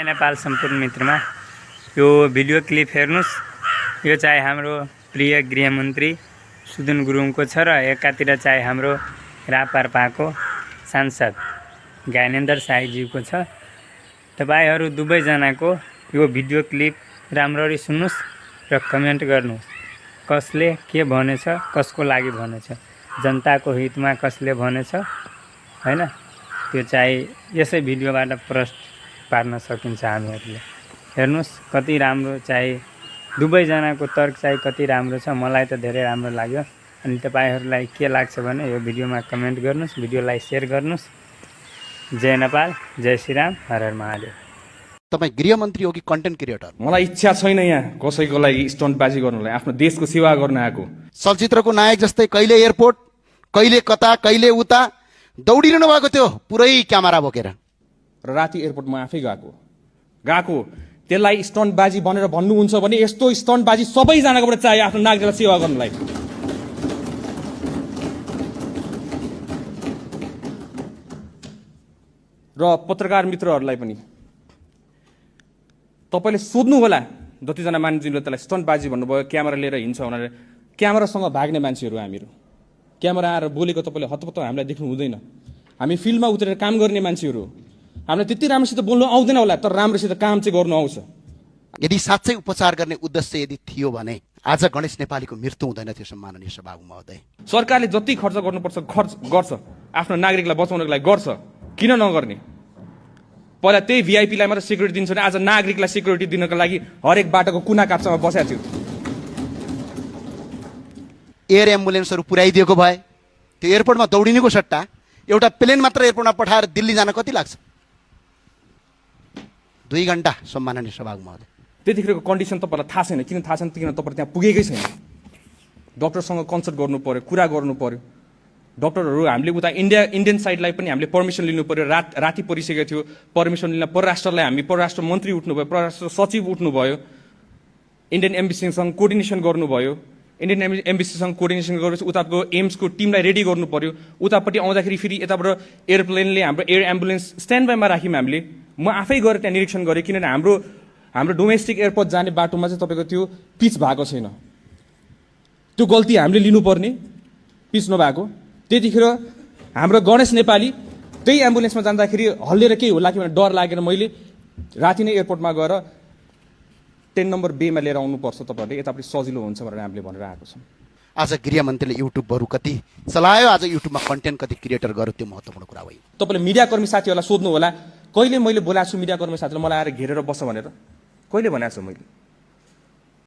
जय नेपाल सम्पूर्ण मित्रमा यो video clip हेर्नुस्। यो चाहिँ हाम्रो प्रिय गृहमन्त्री सुदन गुरुङको छ र एकातिर चाहिँ हाम्रो रापारपाको सांसद ज्ञानेन्द्र साईज्यूको छ। तपाईहरु दुवैजनाको यो भिडियो क्लिप राम्ररी सुन्नुस् र कमेन्ट गर्नुस्। कसले के भनेछ, कसको लागि भनेछ, जनताको हितमा कसले भनेछ हैन, त्यो चाहिँ यसै भिडियोबाट प्रष्ट पार्न सकिन्छ। हामीहरूले हेर्नुस् कति राम्रो चाहिँ दुवैजनाको तर्क चाहिँ कति राम्रो छ। मलाई त धेरै राम्रो लाग्यो। अनि तपाईहरुलाई के लाग्छ भने यो भिडियोमा कमेन्ट गर्नुस्, भिडियोलाई शेयर गर्नुस्। जय नेपाल, जय श्रीराम, हर हर महादेव। तपाई गृहमन्त्री हो कि कन्टेन्ट क्रिएटर? मलाई इच्छा छैन यहाँ कसैको लागि स्टन्टबाजी गर्नलाई, आफ्नो देशको सेवा गर्न आएको। चलचित्रको नायक जस्तै कहिले एयरपोर्ट, कहिले कता, कहिले उता दौडिरहनु भएको थियो पुरै क्यामेरा बोकेर। र राति एयरपोर्टमा आफै गएको त्यसलाई स्टन्टबाजी भनेर भन्नुहुन्छ भने यस्तो स्टन्टबाजी सबैजनाकोबाट चाहियो आफ्नो नागरिकलाई सेवा गर्नलाई। र पत्रकार मित्रहरूलाई पनि तपाईले सोध्नु होला, जतिजना मान्छेले त्यसलाई स्टन्टबाजी भन्नुभयो, क्यामेरा लिएर हिँड्छ भनेर। क्यामेरासँग भाग्ने मान्छेहरू हामीहरू। क्यामेरा आएर बोलेको तपाईँले हतपत्त हामीलाई देख्नु हुँदैन। हामी फिल्डमा उत्रेर काम गर्ने मान्छेहरू। हामीलाई त्यति राम्रोसित बोल्नु आउँदैन होला, तर राम्रोसित काम चाहिँ गर्नु आउँछ। यदि साँच्चै उपचार गर्ने उद्देश्य यदि थियो भने आज गणेश नेपालीको मृत्यु हुँदैन थियो। सम्माननीय सभामुख महोदय, सरकारले जति खर्च गर्नुपर्छ खर्च गर्छ, आफ्नो नागरिकलाई बचाउनको लागि गर्छ, किन नगर्ने? पहिला त्यही भिआइपीलाई मात्र सिक्युरिटी दिन्छ भने आज नागरिकलाई सिक्युरिटी दिनको लागि हरेक बाटोको कुना काप्चामा बसेको थियो। एयर एम्बुलेन्सहरू पुर्याइदिएको भए त्यो एयरपोर्टमा दौडिनेको सट्टा एउटा प्लेन मात्र एयरपोर्टमा पठाएर दिल्ली जान कति लाग्छ? 2 घण्टा। सम्माननीय सभामुख महोदय, त्यतिखेरको कन्डिसन तपाईँलाई थाहा छैन। किन थाहा छैन? किन तपाईँ त्यहाँ पुगेकै छैन। डक्टरसँग कन्सल्ट गर्नु पर्यो, कुरा गर्नु पर्यो। डक्टरहरू हामीले उता इन्डियन साइडलाई पनि हामीले पर्मिसन लिनु पर्यो। राति परिसकेको थियो, पर्मिसन लिन परराष्ट्रलाई हामी परराष्ट्र मन्त्री उठ्नुभयो, परराष्ट्र सचिव उठ्नुभयो, इन्डियन एम्बेसीसँग कोर्डिनेसन गर्नुभयो। इन्डियन एम्बेसीसँग कोर्डिनेसन गरेपछि उताको एम्सको टिमलाई रेडी गर्नु पर्यो। उतापट्टि आउँदाखेरि फेरि यताबाट एयरप्लेनले हाम्रो एयर एम्बुलेन्स स्ट्यान्ड बाईमा राख्यौँ हामीले। म आफै गएर त्यहाँ निरीक्षण गरेँ, किनभने हाम्रो डोमेस्टिक एयरपोर्ट जाने बाटोमा चाहिँ तपाईँको त्यो पिच भएको छैन। त्यो गल्ती हामीले लिनुपर्ने, पिच नभएको। त्यतिखेर हाम्रो गणेश नेपाली त्यही एम्बुलेन्समा जाँदाखेरि हल्लिएर केही होला कि भनेर डर लागेर मैले राति नै एयरपोर्टमा गएर 10 नम्बर बेमा लिएर आउनुपर्छ, तपाईँहरूले यतापट्टि सजिलो हुन्छ भनेर हामीले भनेर आएको छौँ। आज गृहमन्त्रीले युट्युबहरू कति चलायो, आज युट्युबमा कन्टेन्ट कति क्रिएटर गर्यो, त्यो महत्त्वपूर्ण कुरा होइन। तपाईँले मिडियाकर्मी साथीहरूलाई सोध्नु होला, कहिले मैले बोलाएको छु मिडियाकर्मी साथीलाई मलाई आएर घेरेर बस भनेर? कहिले भनेको छु मैले?